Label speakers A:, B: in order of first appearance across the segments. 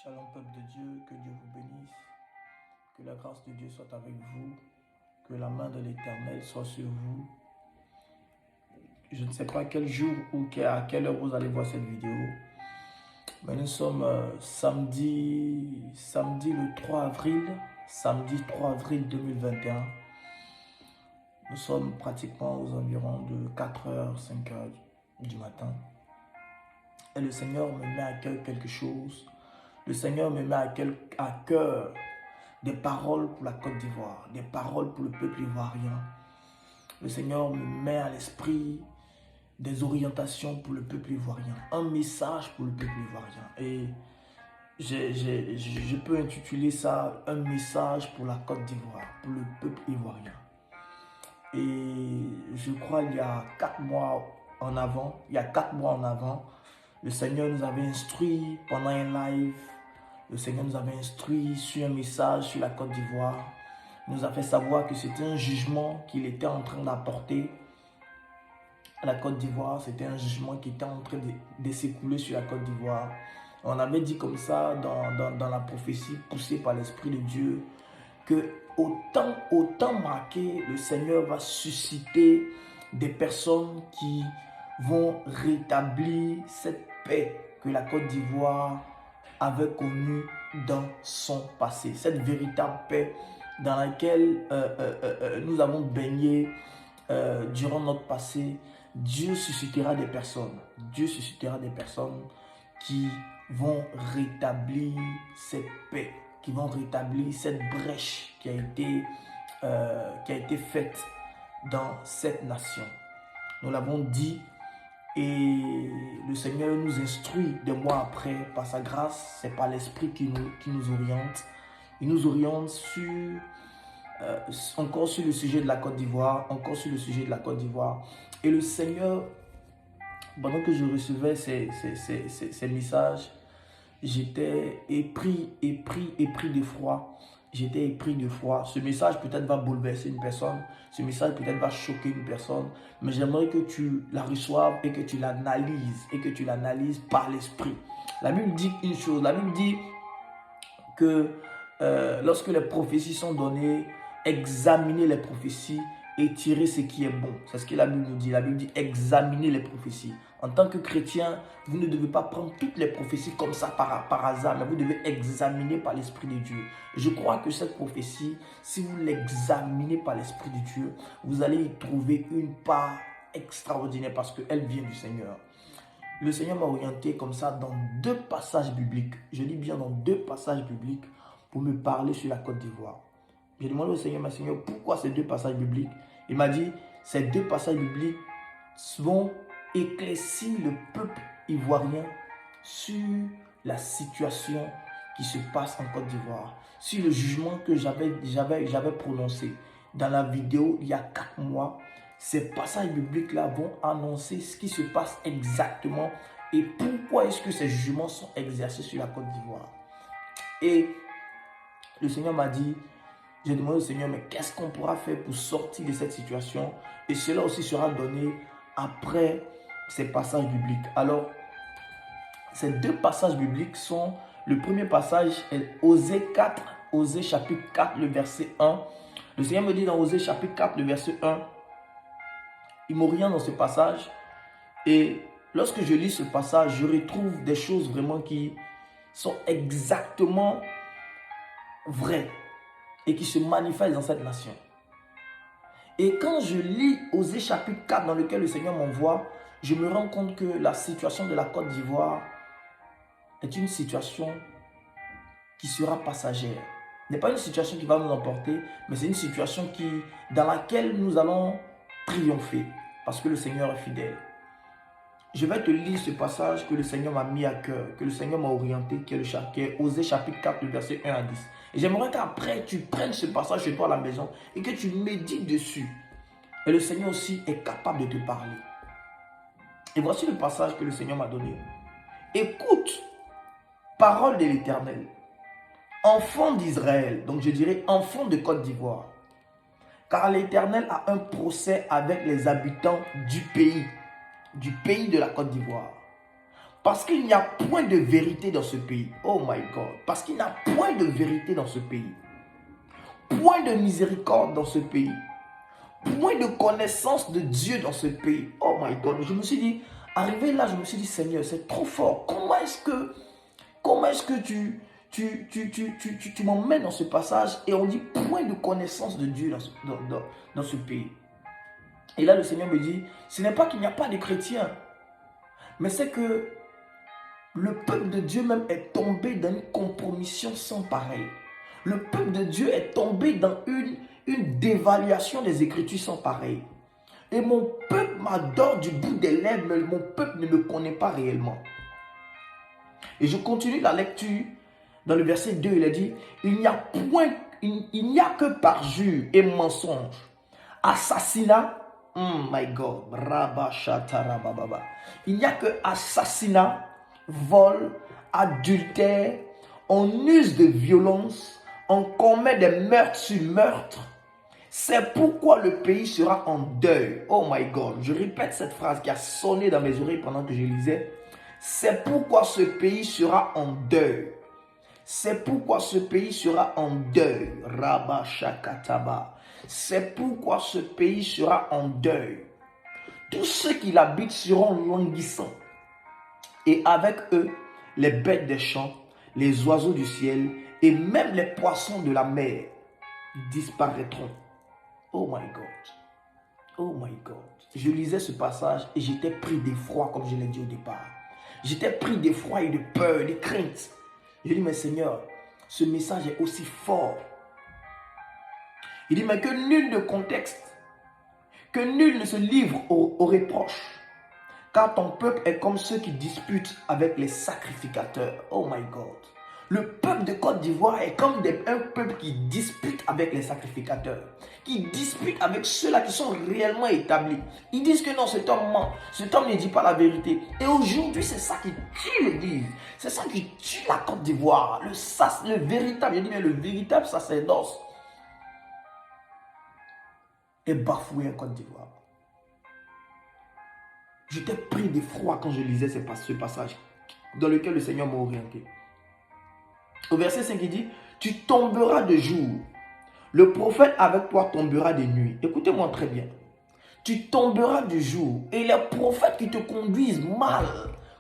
A: Shalom peuple de Dieu, que Dieu vous bénisse, que la grâce de Dieu soit avec vous, que la main de l'Éternel soit sur vous. Je ne sais pas quel jour ou à quelle heure vous allez voir cette vidéo, mais nous sommes samedi le 3 avril, samedi 3 avril 2021. Nous sommes pratiquement aux environs de 4h, 5h du matin. Et le Seigneur me met à cœur quelque chose. Le Seigneur me met à cœur des paroles pour la Côte d'Ivoire, des paroles pour le peuple ivoirien. Le Seigneur me met à l'esprit des orientations pour le peuple ivoirien, un message pour le peuple ivoirien. Et je peux intituler ça un message pour la Côte d'Ivoire, pour le peuple ivoirien. Et je crois il y a 4 mois en avant, le Seigneur nous avait instruit pendant un live. Le Seigneur nous avait instruit sur un message sur la Côte d'Ivoire. Il nous a fait savoir que c'était un jugement qu'il était en train d'apporter à la Côte d'Ivoire. C'était un jugement qui était en train de s'écouler sur la Côte d'Ivoire. On avait dit comme ça dans la prophétie poussée par l'Esprit de Dieu que au temps marqué, le Seigneur va susciter des personnes qui vont rétablir cette paix que la Côte d'Ivoire avait connue dans son passé. Cette véritable paix dans laquelle nous avons baigné durant notre passé. Dieu suscitera des personnes. Dieu suscitera des personnes qui vont rétablir cette paix, qui vont rétablir cette brèche qui a été faite dans cette nation. Nous l'avons dit et le Seigneur nous instruit des mois après par sa grâce. C'est par l'Esprit qui nous oriente. Il nous oriente encore sur le sujet de la Côte d'Ivoire, Et le Seigneur, pendant que je recevais ces messages, j'étais épris de froid. Ce message peut-être va bouleverser une personne. Ce message peut-être va choquer une personne. Mais j'aimerais que tu la reçoives et que tu l'analyses. Par l'Esprit. La Bible dit une chose. La Bible dit que lorsque les prophéties sont données, examinez les prophéties et tirer ce qui est bon. C'est ce que la Bible nous dit. La Bible dit examiner les prophéties. En tant que chrétien, vous ne devez pas prendre toutes les prophéties comme ça par hasard, mais vous devez examiner par l'Esprit de Dieu. Je crois que cette prophétie, si vous l'examinez par l'Esprit de Dieu, vous allez y trouver une part extraordinaire parce qu'elle vient du Seigneur. Le Seigneur m'a orienté comme ça dans 2 passages bibliques. Je dis bien dans 2 passages bibliques pour me parler sur la Côte d'Ivoire. J'ai demandé au Seigneur, Seigneur, pourquoi ces 2 passages bibliques? Il m'a dit, ces 2 passages bibliques vont éclaircir le peuple ivoirien sur la situation qui se passe en Côte d'Ivoire, sur le jugement que j'avais prononcé dans la vidéo il y a 4 mois. Ces passages bibliques-là vont annoncer ce qui se passe exactement et pourquoi est-ce que ces jugements sont exercés sur la Côte d'Ivoire. Et le Seigneur m'a dit, j'ai demandé au Seigneur, mais qu'est-ce qu'on pourra faire pour sortir de cette situation? Et cela aussi sera donné après ces passages bibliques. Alors, ces 2 passages bibliques sont, le premier passage est Osée chapitre 4, le verset 1. Le Seigneur me dit dans Osée chapitre 4, le verset 1, il m'oriente dans ce passage. Et lorsque je lis ce passage, je retrouve des choses vraiment qui sont exactement vraies et qui se manifestent dans cette nation. Et quand je lis Osée chapitre 4 dans lequel le Seigneur m'envoie, je me rends compte que la situation de la Côte d'Ivoire est une situation qui sera passagère. Ce n'est pas une situation qui va nous emporter, mais c'est une situation dans laquelle nous allons triompher parce que le Seigneur est fidèle. Je vais te lire ce passage que le Seigneur m'a mis à cœur, que le Seigneur m'a orienté, qui est Osée chapitre 4, le verset 1 à 10. Et j'aimerais qu'après, tu prennes ce passage chez toi à la maison et que tu médites dessus. Et le Seigneur aussi est capable de te parler. Et voici le passage que le Seigneur m'a donné. Écoute, parole de l'Éternel, enfant d'Israël, donc je dirais enfant de Côte d'Ivoire, car l'Éternel a un procès avec les habitants du pays de la Côte d'Ivoire. Parce qu'il n'y a point de vérité dans ce pays. Oh my God. Parce qu'il n'y a point de vérité dans ce pays. Point de miséricorde dans ce pays. Point de connaissance de Dieu dans ce pays. Oh my God. Je me suis dit, arrivé là, je me suis dit, Seigneur, c'est trop fort. Comment est-ce que tu m'emmènes dans ce passage et on dit point de connaissance de Dieu dans ce pays. Et là, le Seigneur me dit, ce n'est pas qu'il n'y a pas de chrétiens, mais c'est que le peuple de Dieu même est tombé dans une compromission sans pareil. Le peuple de Dieu est tombé dans une dévaluation des Écritures sans pareil. Et mon peuple m'adore du bout des lèvres, mais mon peuple ne me connaît pas réellement. Et je continue la lecture. Dans le verset 2, il a dit, il n'y a que parjure et mensonge, assassinat, my God, il n'y a que assassinat, vol, adultère, on use de violence, on commet des meurtres sur meurtres. C'est pourquoi le pays sera en deuil. Oh my God, je répète cette phrase qui a sonné dans mes oreilles pendant que je lisais. C'est pourquoi ce pays sera en deuil. C'est pourquoi ce pays sera en deuil. Rabba Shakataba. C'est pourquoi ce pays sera en deuil. Tous ceux qui l'habitent seront languissants. Et avec eux, les bêtes des champs, les oiseaux du ciel et même les poissons de la mer disparaîtront. Oh my God. Oh my God. Je lisais ce passage et j'étais pris d'effroi comme je l'ai dit au départ. J'étais pris d'effroi et de peur et de crainte. Je dis, mais Seigneur, ce message est aussi fort. Il dit, mais que nul ne contexte, que nul ne se livre aux reproches, car ton peuple est comme ceux qui disputent avec les sacrificateurs. Oh my God. Le peuple de Côte d'Ivoire est comme un peuple qui dispute avec les sacrificateurs, qui dispute avec ceux-là qui sont réellement établis. Ils disent que non, cet homme ment, cet homme ne dit pas la vérité. Et aujourd'hui, c'est ça qui tue l'Église, c'est ça qui tue la Côte d'Ivoire, le véritable, je dis bien le véritable sacerdoce est bafoué en Côte d'Ivoire. J'étais pris d'effroi quand je lisais ce passage dans lequel le Seigneur m'a orienté. Au verset 5, il dit, tu tomberas de jour. Le prophète avec toi tombera de nuit. Écoutez-moi très bien. Tu tomberas de jour. Et les prophètes qui te conduisent mal,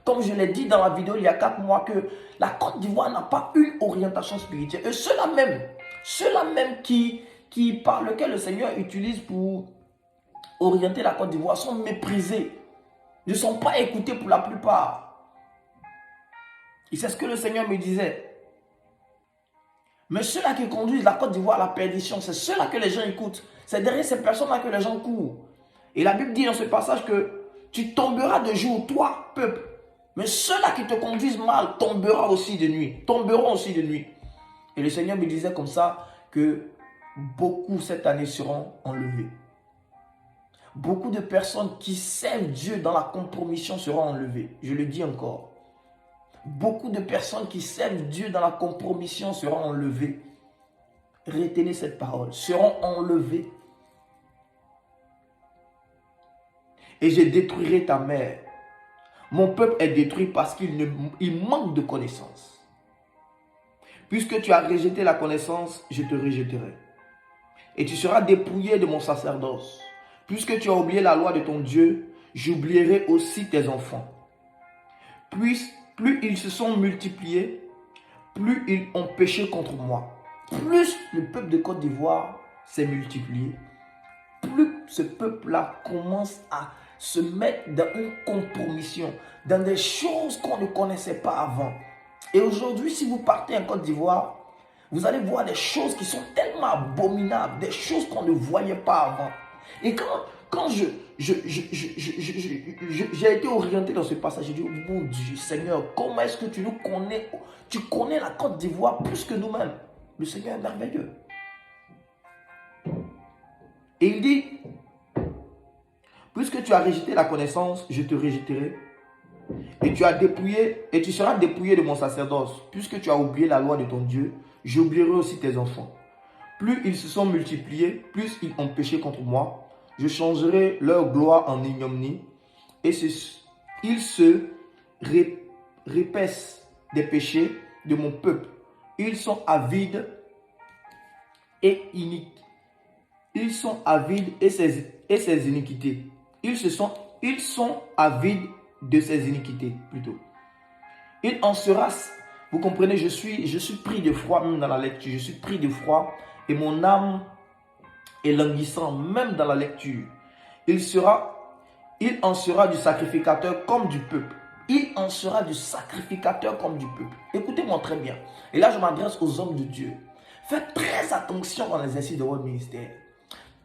A: comme je l'ai dit dans la vidéo il y a 4 mois, que la Côte d'Ivoire n'a pas une orientation spirituelle. Et ceux-là même par lequel le Seigneur utilise pour orienter la Côte d'Ivoire sont méprisés. Ne sont pas écoutés pour la plupart. Et c'est ce que le Seigneur me disait. Mais ceux-là qui conduisent la Côte d'Ivoire à la perdition, c'est ceux-là que les gens écoutent. C'est derrière ces personnes-là que les gens courent. Et la Bible dit dans ce passage que tu tomberas de jour, toi, peuple. Mais ceux-là qui te conduisent mal tomberont aussi de nuit. Et le Seigneur me disait comme ça que beaucoup cette année seront enlevés. Beaucoup de personnes qui servent Dieu dans la compromission seront enlevées. Je le dis encore. Beaucoup de personnes qui servent Dieu dans la compromission seront enlevées. Retenez cette parole. Seront enlevées. Et je détruirai ta mère. Mon peuple est détruit parce qu'il manque de connaissance. Puisque tu as rejeté la connaissance, je te rejetterai. Et tu seras dépouillé de mon sacerdoce. Puisque tu as oublié la loi de ton Dieu, j'oublierai aussi tes enfants. Plus ils se sont multipliés, plus ils ont péché contre moi. Plus le peuple de Côte d'Ivoire s'est multiplié, plus ce peuple-là commence à se mettre dans une compromission, dans des choses qu'on ne connaissait pas avant. Et aujourd'hui, si vous partez en Côte d'Ivoire, vous allez voir des choses qui sont tellement abominables, des choses qu'on ne voyait pas avant. Et quand j'ai été orienté dans ce passage, j'ai dit, oh mon Dieu, Seigneur, comment est-ce que tu nous connais? Tu connais la Côte d'Ivoire plus que nous-mêmes. Le Seigneur est merveilleux. Et il dit, puisque tu as rejeté la connaissance, je te rejetterai. Et tu seras dépouillé de mon sacerdoce. Puisque tu as oublié la loi de ton Dieu, j'oublierai aussi tes enfants. Plus ils se sont multipliés, plus ils ont péché contre moi. Je changerai leur gloire en ignominie et ils se repaissent des péchés de mon peuple. Ils sont avides et iniques. Ils sont avides et ses iniquités. Ils sont avides de ses iniquités, plutôt. Il en sera, vous comprenez, je suis pris de froid même dans la lecture. Je suis pris de froid et mon âme est languissante même dans la lecture. Il en sera du sacrificateur comme du peuple. Il en sera du sacrificateur comme du peuple. Écoutez-moi très bien. Et là, je m'adresse aux hommes de Dieu. Faites très attention dans l'exercice de votre ministère.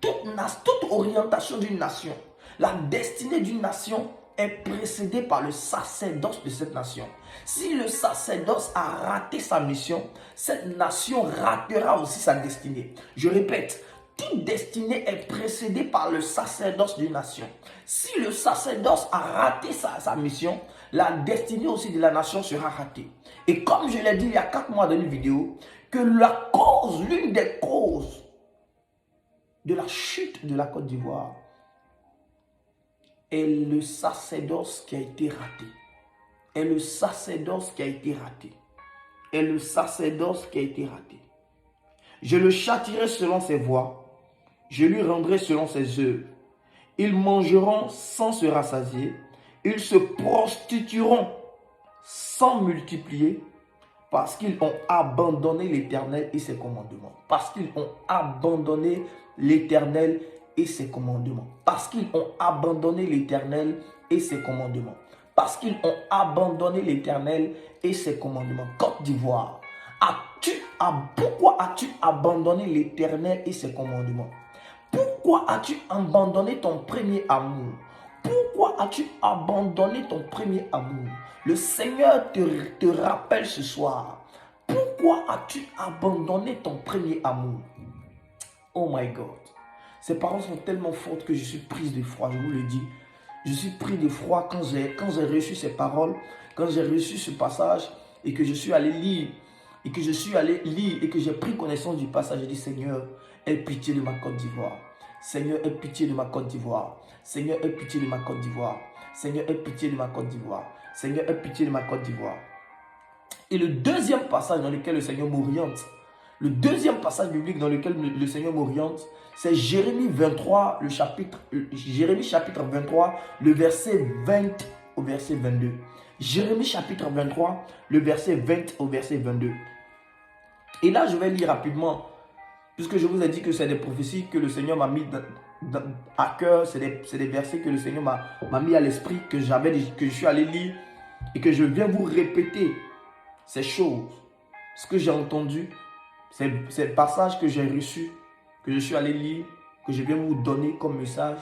A: Toute orientation d'une nation, la destinée d'une nation est précédée par le sacerdoce de cette nation. Si le sacerdoce a raté sa mission, cette nation ratera aussi sa destinée. Je répète, toute destinée est précédée par le sacerdoce d'une nation. Si le sacerdoce a raté sa mission, la destinée aussi de la nation sera ratée. Et comme je l'ai dit il y a 4 mois dans une vidéo, que l'une des causes de la chute de la Côte d'Ivoire est le sacerdoce qui a été raté. Est le sacerdoce qui a été raté. Est le sacerdoce qui a été raté. Je le châtierai selon ses voies. Je lui rendrai selon ses œuvres. Ils mangeront sans se rassasier. Ils se prostitueront sans multiplier. Parce qu'ils ont abandonné l'Éternel et ses commandements. Parce qu'ils ont abandonné l'Éternel et ses commandements. Parce qu'ils ont abandonné l'Éternel et ses commandements. Parce qu'ils ont abandonné l'Éternel et ses commandements. Côte d'Ivoire, pourquoi as-tu abandonné l'Éternel et ses commandements? Pourquoi as-tu abandonné ton premier amour? Pourquoi as-tu abandonné ton premier amour? Le Seigneur te rappelle ce soir. Pourquoi as-tu abandonné ton premier amour? Oh my God. Ces paroles sont tellement fortes que je suis prise de froid, je vous le dis. Je suis pris de froid quand j'ai reçu ces paroles, quand j'ai reçu ce passage et que je suis allé lire. Et que j'ai pris connaissance du passage. J'ai dit, Seigneur, aie pitié de ma Côte d'Ivoire. Seigneur, aie pitié de ma Côte d'Ivoire. Seigneur, aie pitié de ma Côte d'Ivoire. Seigneur, aie pitié de ma Côte d'Ivoire. Seigneur, aie pitié de ma Côte d'Ivoire. Et le deuxième passage dans lequel le Seigneur m'oriente, le deuxième passage biblique dans lequel le Seigneur m'oriente, c'est Jérémie 23, Jérémie chapitre 23, le verset 20 au verset 22. Jérémie chapitre 23, le verset 20 au verset 22. Et là, je vais lire rapidement, puisque je vous ai dit que c'est des prophéties que le Seigneur m'a mis à cœur, c'est des versets que le Seigneur m'a mis à l'esprit, que je suis allé lire, et que je viens vous répéter ces choses, ce que j'ai entendu, ces passages que j'ai reçus, que je suis allé lire, que je viens vous donner comme message,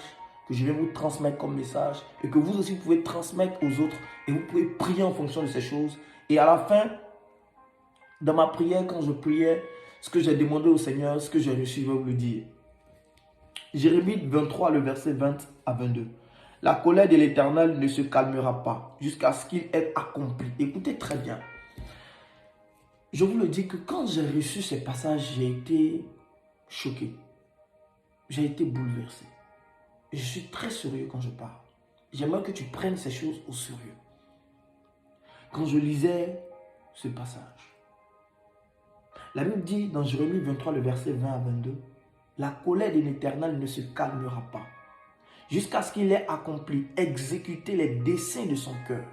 A: que je vais vous transmettre comme message, et que vous aussi pouvez transmettre aux autres, et vous pouvez prier en fonction de ces choses. Et à la fin, dans ma prière, quand je priais, ce que j'ai demandé au Seigneur, ce que j'ai reçu, je vais vous le dire. Jérémie 23, le verset 20 à 22. La colère de l'Éternel ne se calmera pas jusqu'à ce qu'il ait accompli. Écoutez très bien. Je vous le dis que quand j'ai reçu ces passages, j'ai été choqué. J'ai été bouleversé. Je suis très sérieux quand je parle. J'aimerais que tu prennes ces choses au sérieux. Quand je lisais ce passage, la Bible dit dans Jérémie 23, le verset 20 à 22, « La colère de l'Éternel ne se calmera pas, jusqu'à ce qu'il ait accompli, exécuté les desseins de son cœur.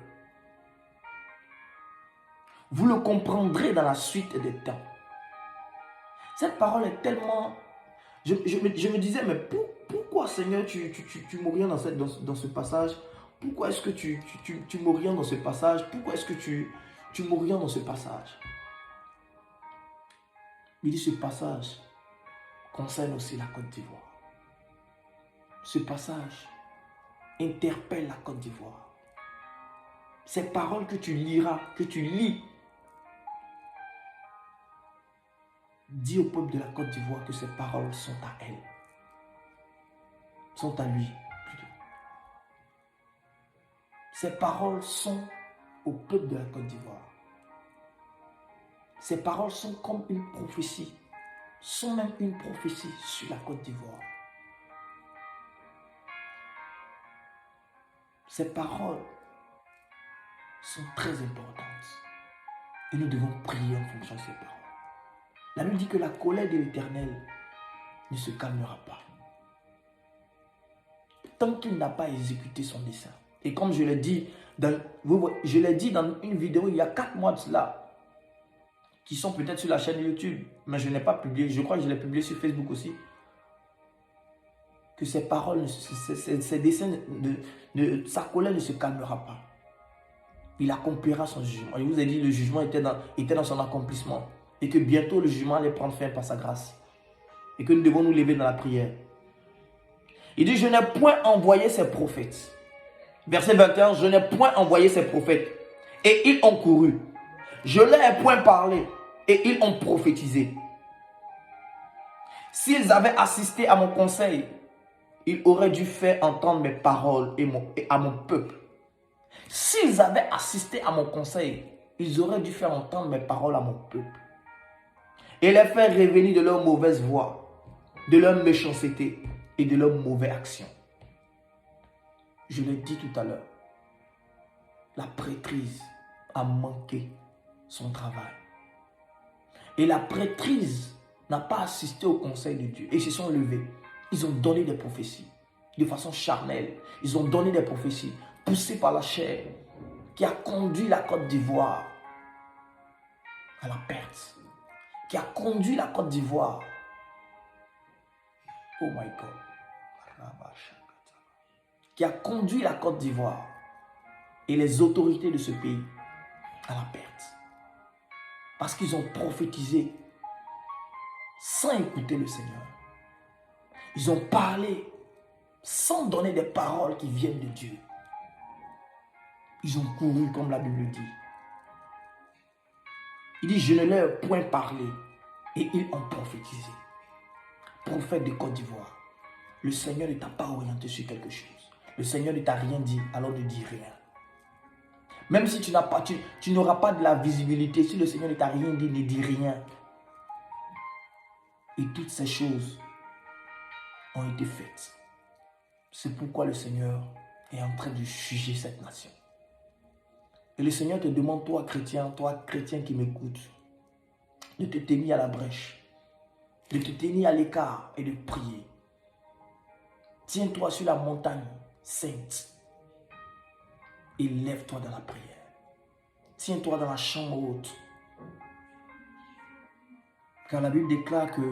A: Vous le comprendrez dans la suite des temps. » Cette parole est tellement... Je me disais, mais pourquoi Seigneur, tu m'orientes dans ce passage? Pourquoi est-ce que tu m'orientes dans ce passage? Pourquoi est-ce que tu m'orientes dans ce passage? Il dit, ce passage concerne aussi la Côte d'Ivoire. Ce passage interpelle la Côte d'Ivoire. Ces paroles que tu liras, que tu lis, dis au peuple de la Côte d'Ivoire que ces paroles sont à elle. Sont à lui, plutôt. Ces paroles sont au peuple de la Côte d'Ivoire. Ces paroles sont comme une prophétie, sont même une prophétie sur la Côte d'Ivoire. Ces paroles sont très importantes. Et nous devons prier en fonction de ces paroles. La Bible dit que la colère de l'Éternel ne se calmera pas tant qu'il n'a pas exécuté son dessein. Et comme je l'ai dit dans une vidéo il y a 4 mois de cela, qui sont peut-être sur la chaîne YouTube, mais je n'ai pas publié, je crois que je l'ai publié sur Facebook aussi, que ces paroles, ces desseins, sa colère ne se calmera pas. Il accomplira son jugement. Je vous ai dit, le jugement était dans son accomplissement. Et que bientôt le jugement allait prendre fin par sa grâce. Et que nous devons nous lever dans la prière. Il dit, je n'ai point envoyé ces prophètes. Verset 21, je n'ai point envoyé ces prophètes. Et ils ont couru. Je leur ai point parlé. Et ils ont prophétisé. S'ils avaient assisté à mon conseil, ils auraient dû faire entendre mes paroles et à mon peuple. S'ils avaient assisté à mon conseil, ils auraient dû faire entendre mes paroles à mon peuple. Et les faire revenir de leur mauvaise voie, de leur méchanceté et de leurs mauvaises actions. Je l'ai dit tout à l'heure, la prêtrise a manqué son travail. Et la prêtrise n'a pas assisté au conseil de Dieu. Et ils se sont levés. Ils ont donné des prophéties de façon charnelle. Ils ont donné des prophéties poussées par la chair qui a conduit la Côte d'Ivoire à la perte. Qui a conduit la Côte d'Ivoire. Oh my God. Qui a conduit la Côte d'Ivoire et les autorités de ce pays à la perte. Parce qu'ils ont prophétisé sans écouter le Seigneur. Ils ont parlé sans donner des paroles qui viennent de Dieu. Ils ont couru comme la Bible dit. Il dit, je ne leur ai point parlé et ils ont prophétisé. Prophète de Côte d'Ivoire, le Seigneur ne t'a pas orienté sur quelque chose. Le Seigneur ne t'a rien dit, alors ne dis rien. Même si tu n'auras pas de la visibilité, si le Seigneur ne t'a rien dit, ne dis rien. Et toutes ces choses ont été faites. C'est pourquoi le Seigneur est en train de juger cette nation. Et le Seigneur te demande, toi chrétien qui m'écoutes, de te tenir à la brèche, de te tenir à l'écart et de prier. Tiens-toi sur la montagne sainte et lève-toi dans la prière. Tiens-toi dans la chambre haute. Car la Bible déclare que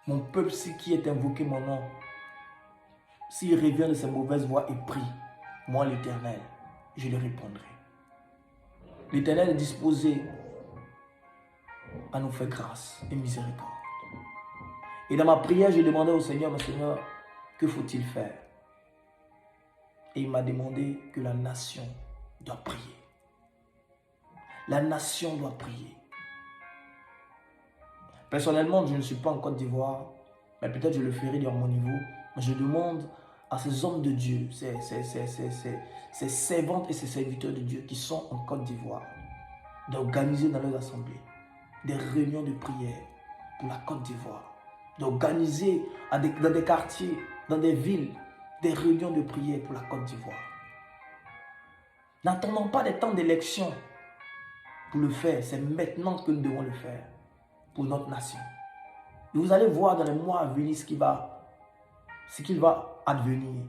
A: mon peuple, qui est invoqué mon nom, s'il revient de ses mauvaises voies et prie, moi l'Éternel, je lui répondrai. L'Éternel est disposé à nous faire grâce et miséricorde. Et dans ma prière, je demandais au Seigneur, mon Seigneur, que faut-il faire? Et il m'a demandé que la nation doit prier. La nation doit prier. Personnellement, je ne suis pas en Côte d'Ivoire, mais peut-être je le ferai dans mon niveau. Mais je demande à ces hommes de Dieu, ces servantes et ces serviteurs de Dieu qui sont en Côte d'Ivoire, d'organiser dans leurs assemblées des réunions de prière pour la Côte d'Ivoire, d'organiser dans des quartiers, dans des villes, des réunions de prière pour la Côte d'Ivoire. N'attendons pas des temps d'élection pour le faire, c'est maintenant que nous devons le faire pour notre nation. Et vous allez voir dans les mois à venir ce qu'il va advenir.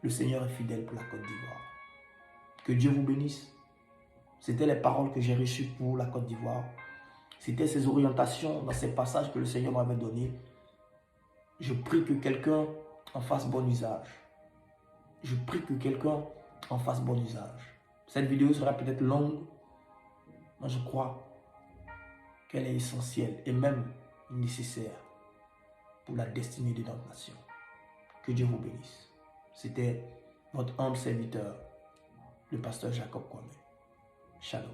A: Le Seigneur est fidèle pour la Côte d'Ivoire. Que Dieu vous bénisse. C'était les paroles que j'ai reçues pour la Côte d'Ivoire. C'était ces orientations dans ces passages que le Seigneur m'avait donnés. Je prie que quelqu'un en fasse bon usage. Je prie que quelqu'un en fasse bon usage. Cette vidéo sera peut-être longue, mais je crois qu'elle est essentielle et même nécessaire pour la destinée de notre nation. Que Dieu vous bénisse. C'était votre humble serviteur, le pasteur Jacob Kwame. Shalom.